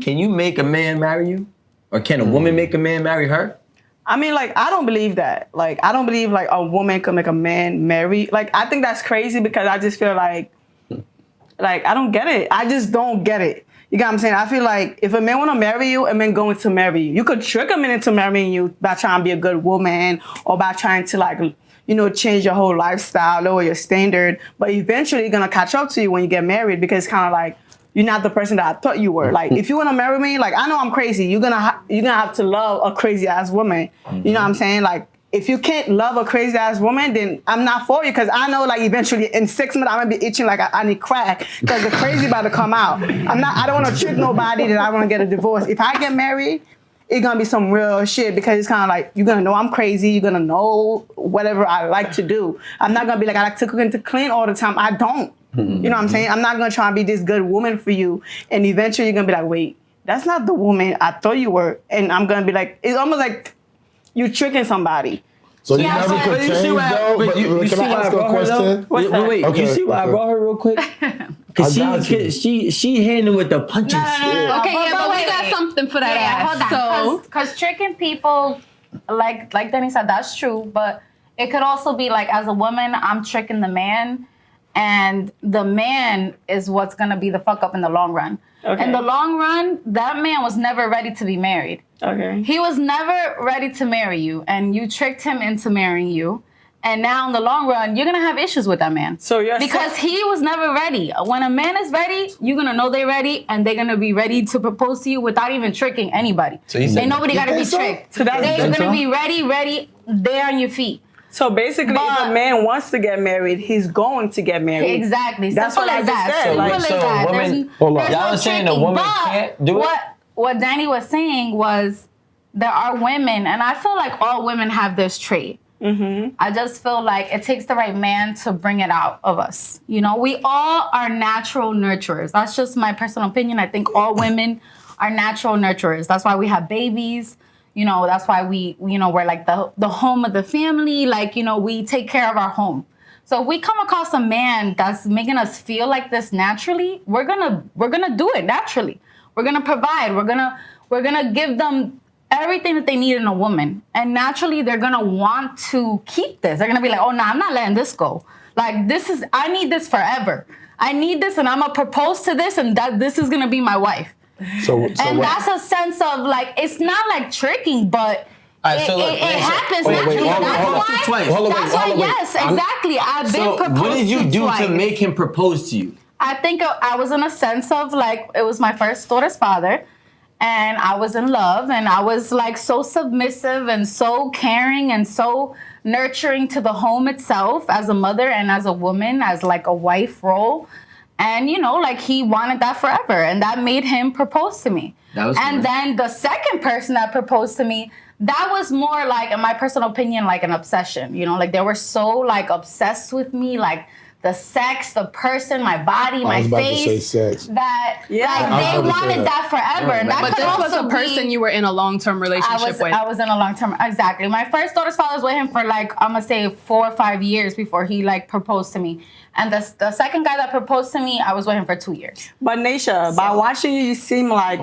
Can you make a man marry you? Or can a woman make a man marry her? I mean, like, I don't believe that. Like, I don't believe, like, a woman can make a man marry. Like, I think that's crazy because I just feel like, I don't get it. I just don't get it. You get what I'm saying? I feel like if a man want to marry you, a man going to marry you. You could trick a man into marrying you by trying to be a good woman or by trying to, like, you know, change your whole lifestyle, lower your standard. But eventually, you're going to catch up to you when you get married because it's kind of like, you're not the person that I thought you were. Like, if you want to marry me, like, I know I'm crazy. You're gonna have to love a crazy ass woman. You know what I'm saying? Like, if you can't love a crazy ass woman, then I'm not for you. Cause I know, like, eventually in 6 months I'm gonna be itching like I need crack. Cause the crazy about to come out. I don't want to trick nobody that I want to get a divorce. If I get married, it's gonna be some real shit because it's kind of like you're gonna know I'm crazy. You're gonna know whatever I like to do. I'm not gonna be like I like to cook and to clean all the time. I don't. You know what I'm saying? I'm not gonna try and be this good woman for you, and eventually you're gonna be like, wait, that's not the woman I thought you were, and I'm gonna be like, it's almost like you tricking somebody. So you never could change though? But can I ask a question? Wait, okay, you see why I brought her real quick? Because she handled with the punches. No. Okay, but we got something for that ass. Hold on. Because tricking people, like Denny said, that's true, but it could also be like, as a woman, I'm tricking the man, and the man is what's going to be the fuck up in the long run. Okay. In the long run, that man was never ready to be married. Okay. He was never ready to marry you, and you tricked him into marrying you. And now in the long run, you're going to have issues with that man. So you're because he was never ready. When a man is ready, you're going to know they're ready, and they're going to be ready to propose to you without even tricking anybody. So ain't nobody got to be tricked. So they're going to be ready, there on your feet. So basically, if a man wants to get married, he's going to get married. Exactly. That's what I just said. Y'all saying a woman can't do it? What Danny was saying was there are women, and I feel like all women have this trait. I just feel like it takes the right man to bring it out of us. You know, we all are natural nurturers. That's just my personal opinion. I think all women are natural nurturers. That's why we have babies. You know, that's why we're like the home of the family. Like, you know, we take care of our home. So if we come across a man that's making us feel like this naturally, we're gonna do it naturally. We're gonna provide. We're gonna give them everything that they need in a woman. And naturally, they're gonna want to keep this. They're gonna be like, oh, no, I'm not letting this go. Like, I need this forever. I need this, and I'm gonna propose to this, and this is gonna be my wife. That's a sense of, like, it's not like tricking, but it happens naturally. That's why, yes, exactly. I've been proposed to. What did you do twice to make him propose to you? I think I was in a sense of, like, it was my first daughter's father, and I was in love, and I was, like, so submissive and so caring and so nurturing to the home itself as a mother and as a woman, as, like, a wife role. And, you know, like, he wanted that forever. And that made him propose to me. And then the second person that proposed to me, that was more like, in my personal opinion, like an obsession. You know, like, they were so, like, obsessed with me. Like, the sex, the person, my body, my face. That, like, they wanted that forever. And that but this was a person you were in a long-term relationship with. I was in a long-term, exactly. My first daughter's father was with him for, like, I'm going to say 4 or 5 years before he, like, proposed to me. And the second guy that proposed to me, I was with him for 2 years. But Naisha, by watching you, you seem like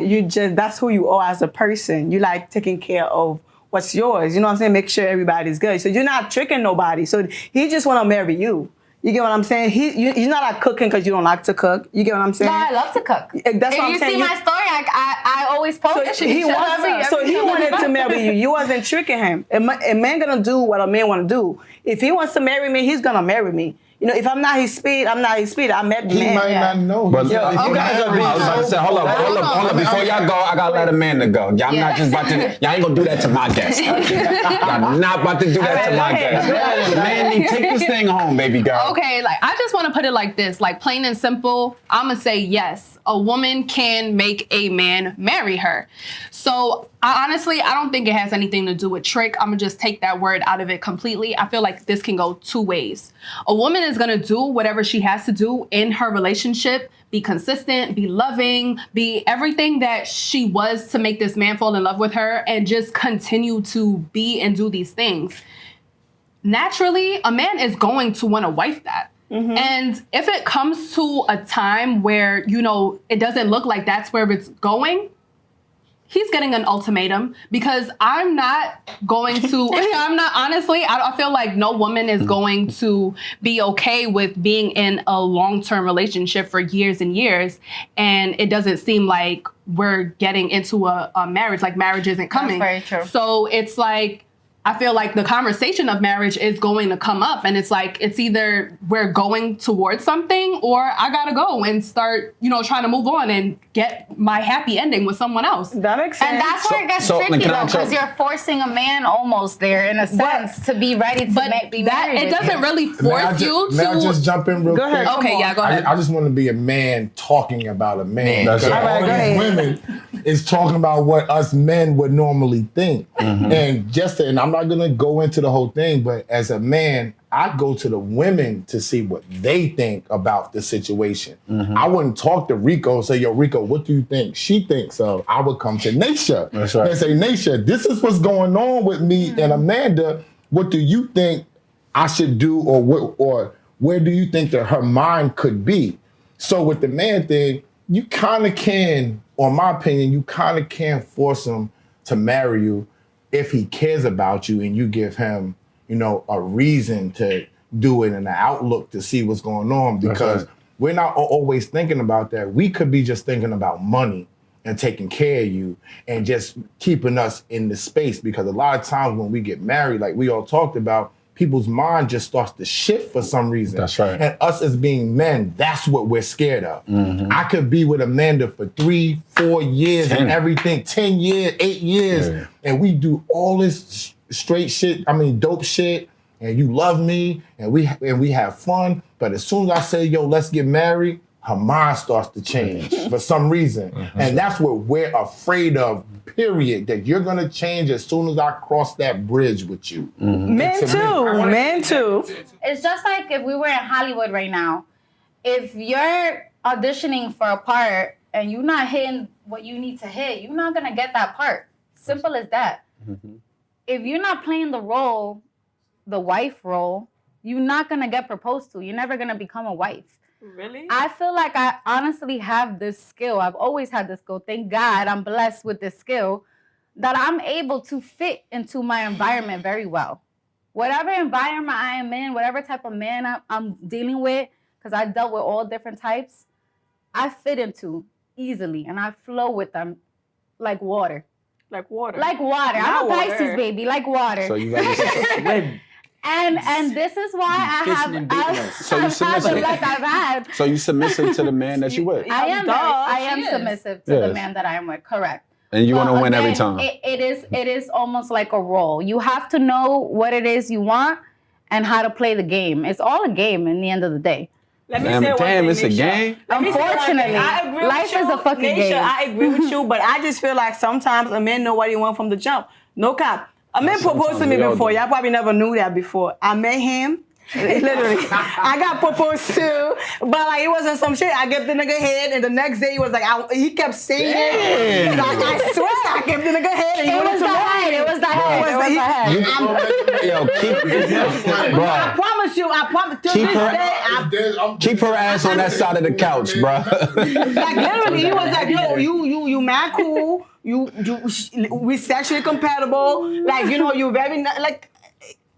that's who you are as a person. You like taking care of what's yours. You know what I'm saying? Make sure everybody's good. So you're not tricking nobody. So he just want to marry you. You get what I'm saying? He's not like cooking because you don't like to cook. You get what I'm saying? No, I love to cook. That's what I'm you saying. See my story, I always post he wanted to marry you. You wasn't tricking him. A man gonna do what a man want to do. If he wants to marry me, he's gonna marry me. You know, if I'm not his speed, I'm not his speed. I met the man. He might not know. But if you guys are being hold up. Before y'all go, I gotta let a man to go. Y'all not just about to, y'all ain't gonna do that to my guest. Y'all not about to do that to my guest. Man, take this thing home, baby girl. Okay, like, I just want to put it like this, like, plain and simple, I'm gonna say yes. A woman can make a man marry her. So honestly, I don't think it has anything to do with trick. I'm gonna just take that word out of it completely. I feel like this can go 2 ways. A woman is gonna do whatever she has to do in her relationship, be consistent, be loving, be everything that she was to make this man fall in love with her, and just continue to be and do these things. Naturally, a man is going to want to wife that. And if it comes to a time where, you know, it doesn't look like that's where it's going, he's getting an ultimatum, because I'm not going to, honestly, I feel like no woman is going to be okay with being in a long-term relationship for years and years, and it doesn't seem like we're getting into a marriage, like marriage isn't coming. That's very true. So it's like, I feel like the conversation of marriage is going to come up, and it's like, it's either we're going towards something, or I gotta go and start, you know, trying to move on and get my happy ending with someone else. That makes sense. And that's where it gets tricky though, because you're forcing a man almost there in a sense to be ready to be married. It doesn't really force you to. May I just jump in real quick? Okay, yeah, go ahead. I just want to be a man talking about a man. That's right. All these women is talking about what us men would normally think. And I'm not going to go into the whole thing, but as a man, I go to the women to see what they think about the situation. I wouldn't talk to Rico and say, yo, Rico, what do you think she thinks? So I would come to Naisha and say, Naisha, this is what's going on with me and Amanda. What do you think I should do, or where do you think that her mind could be? So with the man thing, you kind of can, or in my opinion, you kind of can force him to marry you if he cares about you and you give him, you know, a reason to do it and an outlook to see what's going on, because we're not always thinking about that. We could be just thinking about money and taking care of you and just keeping us in the space, because a lot of times when we get married, like we all talked about, people's mind just starts to shift for some reason. That's right. And us as being men, that's what we're scared of. I could be with Amanda for 3-4 years 10. and everything, 10 years, 8 years, and we do all this straight shit, dope shit, and you love me, and we have fun, but as soon as I say, yo, let's get married, her mind starts to change for some reason. And that's what we're afraid of, period, that you're gonna change as soon as I cross that bridge with you. Men too. It's just like if we were in Hollywood right now. If you're auditioning for a part and you're not hitting what you need to hit, you're not gonna get that part. Simple as that. If you're not playing the role, the wife role, you're not gonna get proposed to. You're never gonna become a wife. Really? I feel like I honestly have this skill. I've always had this skill. Thank God I'm blessed with this skill that I'm able to fit into my environment very well. Whatever environment I am in, whatever type of man I'm dealing with, because I dealt with all different types, I fit into easily and I flow with them like water. Like water. Like water. I'm a Pisces baby, like water. So you got And this is why I have the life I've had. So you submissive to the man that you with. I am submissive to the man that I am with, correct. And you want to win every time. It is almost like a role. You have to know what it is you want and how to play the game. It's all a game in the end of the day. Let me say one thing, it's a Naisha. game? Unfortunately, life is a fucking game. I agree with you, but I just feel like sometimes a man know what he want from the jump. No cap. A man proposed to me before. Y'all probably never knew that before. I met him. Literally, I got proposed to, but like it wasn't some shit. I gave the nigga head, and the next day he was like, he kept saying it. Like, I swear, I gave the nigga head, and he wanted to marry. It was the head. I promise you. To this day, Keep her ass on that side of the couch, bro. like literally, he was like, yo, you mad cool. We sexually compatible. Like, you know, you very like.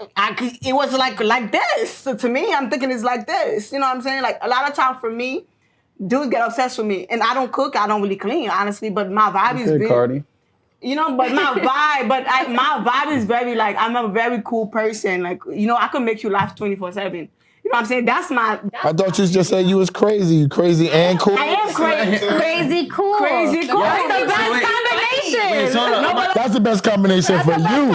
It was like this. So to me, I'm thinking it's like this. You know what I'm saying? Like a lot of times for me, dudes get obsessed with me, and I don't cook. I don't really clean, honestly. But my vibe is big. Cardi. You know, but my vibe, my vibe is very like I'm a very cool person. Like, you know, I can make you laugh 24/7. You know what I'm saying? I thought you just said you was crazy and cool. I am crazy. Crazy cool. Crazy cool. That's the best combination. That's the best combination for you.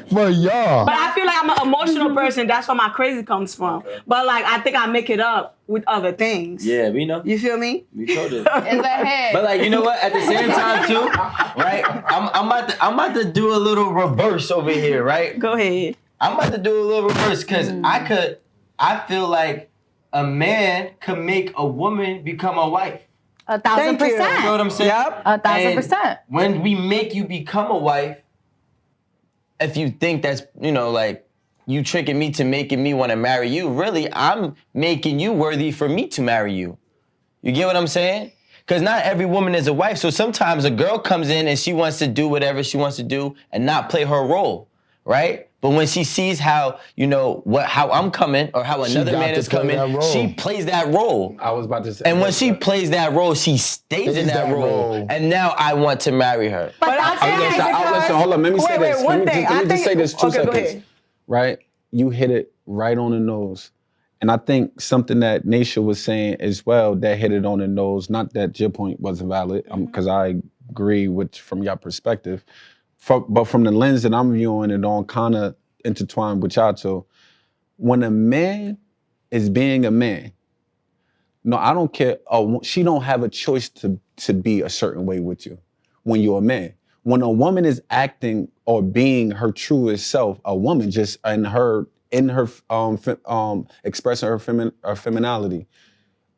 For y'all. But I feel like I'm an emotional person. That's where my crazy comes from. But like, I think I make it up with other things. Yeah, we know. You feel me? We told it. It's a head. But like, you know what? At the same time too, right? I'm about to do a little reverse over here, right? Go ahead. I'm about to do a little reverse because I feel like a man could make a woman become a wife. 1,000%. You know what I'm saying? Yep. 1,000%. When we make you become a wife, if you think that's, you know, like you tricking me to making me want to marry you. Really, I'm making you worthy for me to marry you. You get what I'm saying? Because not every woman is a wife. So sometimes a girl comes in and she wants to do whatever she wants to do and not play her role, right? But when she sees how, how I'm coming or how another man is coming, she plays that role. I was about to say. And when she plays that role, she stays in that role. And now I want to marry her. But listen, hold on. Let me say this. Let me just say this 2 seconds. Right? You hit it right on the nose. And I think something that Naisha was saying as well that hit it on the nose, not that your point wasn't valid, because I agree with from your perspective, but from the lens that I'm viewing it on, kind of intertwined with y'all too. When a man is being a man, no, I don't care. She don't have a choice to be a certain way with you when you're a man. When a woman is acting or being her truest self, a woman just in her expressing her femininity,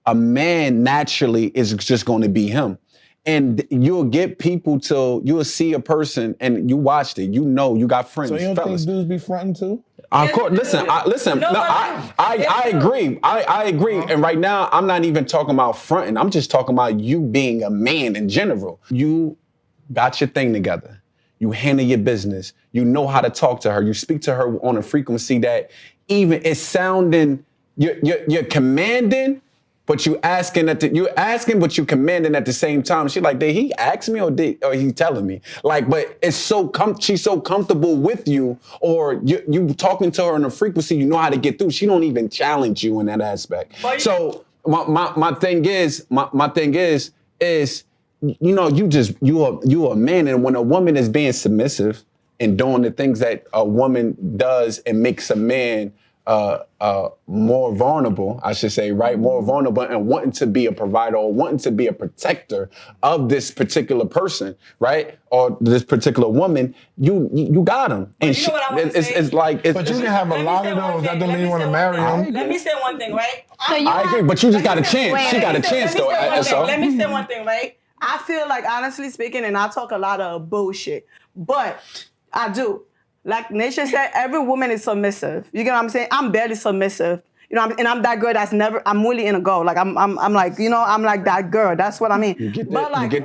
a man naturally is just going to be him. And you'll get people you'll see a person and you watched it, you got friends. So you don't think dudes be fronting too? Of course, listen, I agree. I agree. And right now, I'm not even talking about fronting. I'm just talking about you being a man in general. You got your thing together. You handle your business. You know how to talk to her. You speak to her on a frequency that even it's sounding, you're commanding, but you're asking, but you commanding at the same time. She's like, did he ask me or he telling me? Like, but it's she's so comfortable with you, or you talking to her on a frequency, you know how to get through. She don't even challenge you in that aspect. So my thing is, you a man, and when a woman is being submissive and doing the things that a woman does and makes a man more vulnerable, I should say, right? More vulnerable and wanting to be a provider or wanting to be a protector of this particular person, right? Or this particular woman, you got him. And it's like... But you can have a lot of those. That don't mean you want to marry them. Let me say one thing, right? I agree, but you just got a chance. She got a chance, though. Let me say one thing, right? I feel like, honestly speaking, and I talk a lot of bullshit, but I do. Like Naisha said, every woman is submissive. You get what I'm saying? I'm barely submissive. And I'm that girl that's I'm really in a go. Like I'm like, I'm like that girl. That's what I mean. You get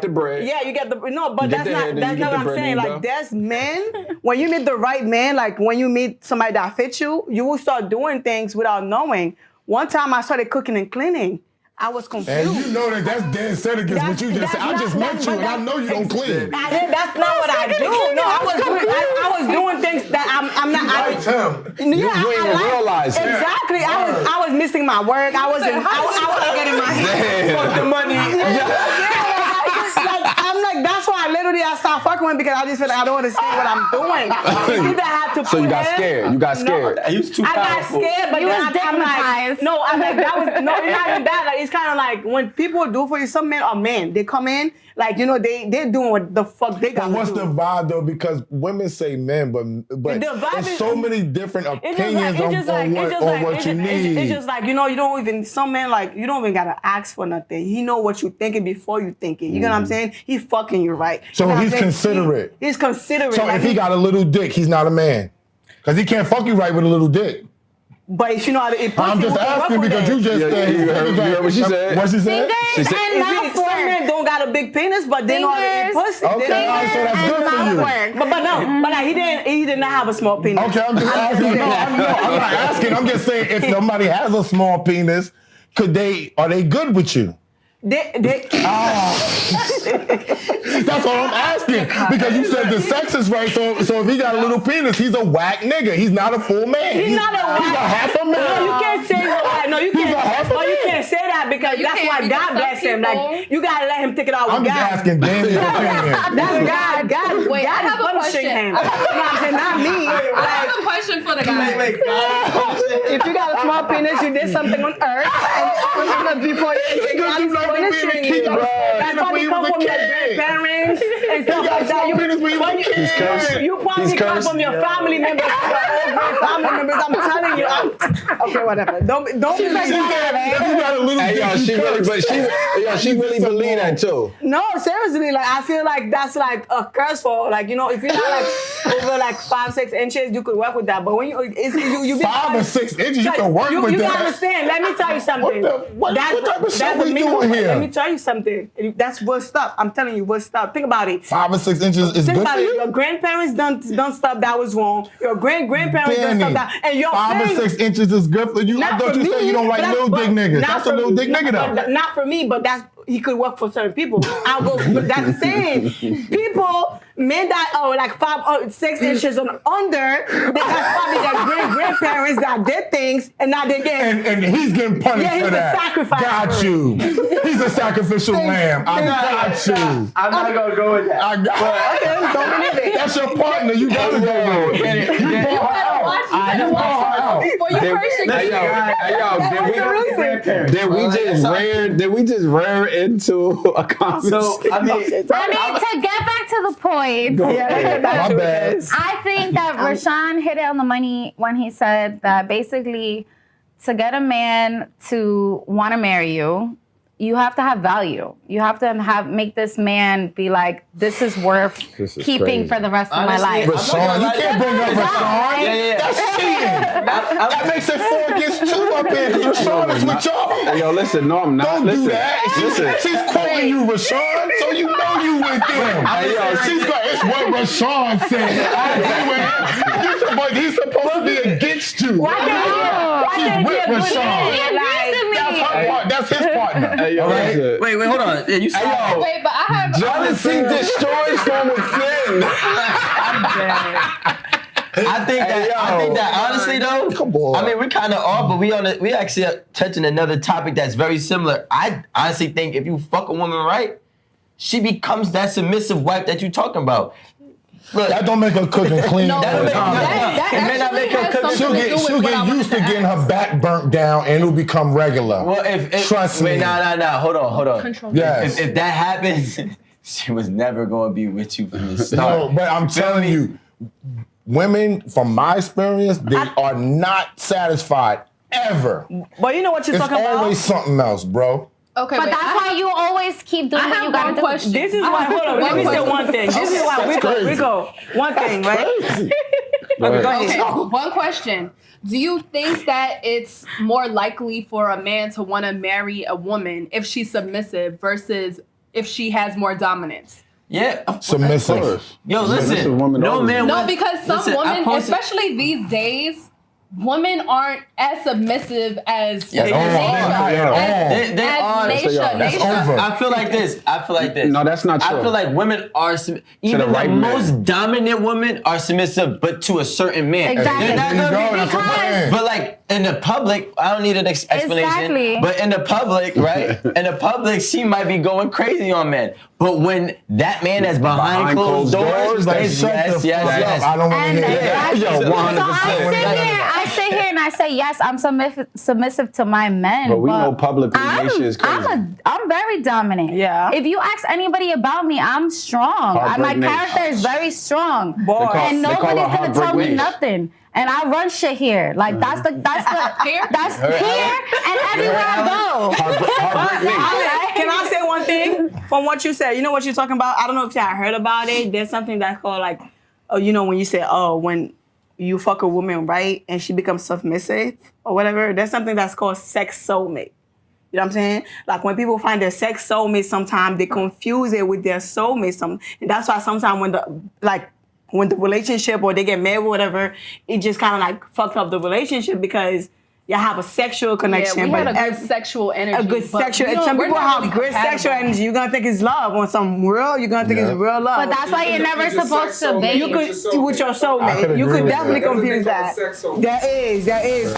the bread. Yeah, you get the but that's not what I'm saying. Like there's men, when you meet the right man, like when you meet somebody that fits you, you will start doing things without knowing. One time I started cooking and cleaning. I was confused. And you know that's dead set against what you just said. I just met you and I know you don't clean. That's not what I do. No, I was doing things that I'm not. You liked him. You ain't realize it. Exactly. I was missing my work. I was getting my head. Fuck the money. I'm like, that's why I stopped fucking with because I just feel like I don't understand what I'm doing. You either have to. So you got scared. You got scared. He was too powerful. I got scared, but I'm like, no, I'm like, that was it's not even that. Like, it's kind of like when people do for you, some men are men. They come in, like, they're doing what the fuck they got to do. But what's the vibe, though? Because women say men, but there's so many different opinions on what you need. It's just like, you don't even, some men, like, you don't even got to ask for nothing. He know what you're thinking before you think it. You know what I'm saying? He's fucking you right. So he's considerate. He's considerate. So if he got a little dick, he's not a man. Because he can't fuck you right with a little dick. But if you know how to eat pussy, I'm just asking because you just said. You heard what she said? What she said? Fingers and mouth some work. men don't got a big penis, but they know how to eat pussy. Okay, all right, so that's good for you. But like, he did not have a small penis. Okay, I'm just asking. I'm not asking. I'm just saying if somebody has a small penis, are they good with you? That's all I'm asking. Because you said the sex is right, so if he got a little penis, he's a whack nigga. He's not a full man. He's not a whack. He's a half a man. No, you can't say that. No, you can't. No, you can't say that because that's why God bless him. Like, you gotta let him take it out with I'm just God. asking Danny's opinion. That's God. God. Wait, God I have is a punishing question. him. You know what I'm saying? Not me. I have a question for the guy. If you got a small penis, you did something on earth, and before God is punishing you. That's probably come from your grandparents and stuff like that. You probably come from your family members, your family members. I'm telling you. Okay, whatever. Don't be like that, man. You got a little dick. yo, she really, but she really believe that too. No, seriously, like I feel like that's like a curse for like, you know, if you're not like over like 5-6 inches, you could work with that. But when you be 5 or 6 inches, you can work with you that. gotta understand. Let me tell you something. What type of shit we minimum. doing here? Let me tell you something. That's worth stuff. I'm telling you, worth stuff. Think about it. 5 or 6 inches is Think good about for it. you? Your grandparents done stuff that was wrong. Your grandparents done stuff that, and your 5 or 6 inches is good for you. I Not thought for you me, said you don't like but little dick niggas. not That's a for little me. dick nigga though. Not for me, but he could work for certain people. I'll go. But that's saying people, men that are like 5 or 6 inches and under, that's probably their grandparents that did things, and now they're getting. And he's getting punished Yeah, he's for a that. sacrifice Got for it. you. He's a sacrificial lamb. I got you. I'm not gonna go with that. I got Okay, don't believe it. That's your partner. You gotta go with it. You brought her out. You brought her out. Before you first Did we just rear into a conversation? So I mean, To get back to the point, My bad. I think that Rashawn hit it on the money when he said that basically to get a man to want to marry you, you have to have value. You have to make this man be like, this is worth This is keeping crazy. for the rest of Honestly, my life. Rashawn, you can't bring up Rashawn. Yeah. That's cheating. That makes it 4 against 2 up here. Rashawn is with y'all. Hey, yo, listen, no, I'm not. Don't listen, do that. listen. She's quoting you, Rashawn, so you know you with them. Hey, yo, She's got, it's what Rashawn said. He's supposed to be against you. Why can't with he be a good Rashawn. man? Like, That's his partner. Hey, yo, All right? listen. wait, hold on. Yeah, you said. Hey, yo, Wait, but I have. jealousy destroys from within. I think that honestly though, Come on. I mean we kind of are, but we actually are touching another topic that's very similar. I honestly think if you fuck a woman right, she becomes that submissive wife that you talking about. Look, That don't make her cook and clean. No, all the that time. it may not make her actually cook. has She'll something to get, do with she'll what I get wanted used to to getting ask. her back burnt down, and it'll become regular. Well, if Trust wait, me. nah, hold on. Control. Yes. If that happens, she was never going to be with you from the start. No, but I'm telling you, women, from my experience, they are not satisfied ever. but you know what you're It's talking always about? something else, bro. Okay, But wait, that's why you always keep doing I what have you gotta one do. question. This is why, hold on, let me say one thing. This is why, crazy. Rico, one thing, right? Crazy. Go ahead. Okay, one question. Do you think that it's more likely for a man to want to marry a woman if she's submissive versus if she has more dominance? Yeah, Submissive. Yo, Submissive listen, women no always man. No, would- because some listen, I women, posted- especially these days, women aren't as submissive as Yes, as they are. Naisha. They are. Naisha. That's over. I feel like this. No, that's not true. I feel like women are even the right the man. most dominant women are submissive, but to a certain man. Exactly. They're not There you gonna go, be that's what I'm saying. but like in the public, I don't need an explanation. Exactly. But in the public, right? In the public, she might be going crazy on men. But when that man is behind closed doors, like, it's shut the yes. fuck up. I don't want to And hear that. exactly. Yo, 100%. So I sit here and I say, yes, I'm submissive to my men. But we know publicly I'm- Naisha is crazy. I'm very dominant. Yeah. If you ask anybody about me, I'm strong. My Heartbreak Naisha. character is very strong. Boy. And They call nobody's her gonna tell Heartbreak me Naisha. nothing. And I run shit here. Like that's Here? here and everywhere I go. Heartbreak Naisha. Can I say one thing from what you said? You know what you're talking about? I don't know if y'all heard about it. There's something that's called like, you know, when you say, when you fuck a woman, right, and she becomes submissive or whatever, there's something that's called sex soulmate. You know what I'm saying? Like when people find their sex soulmate, sometimes they confuse it with their soulmate. And that's why sometimes when the relationship or they get married or whatever, it just kind of like fucked up the relationship because y'all have a sexual connection. Yeah, we had but a good sexual energy. a good but sexual. we don't- Some we're people not have really great sexual compatible. energy. You're gonna think it's love on some real. You're gonna think it's real love. But that's why you're never supposed to you date. could with your I soulmate. could You agree could with definitely that. confuse that. There is.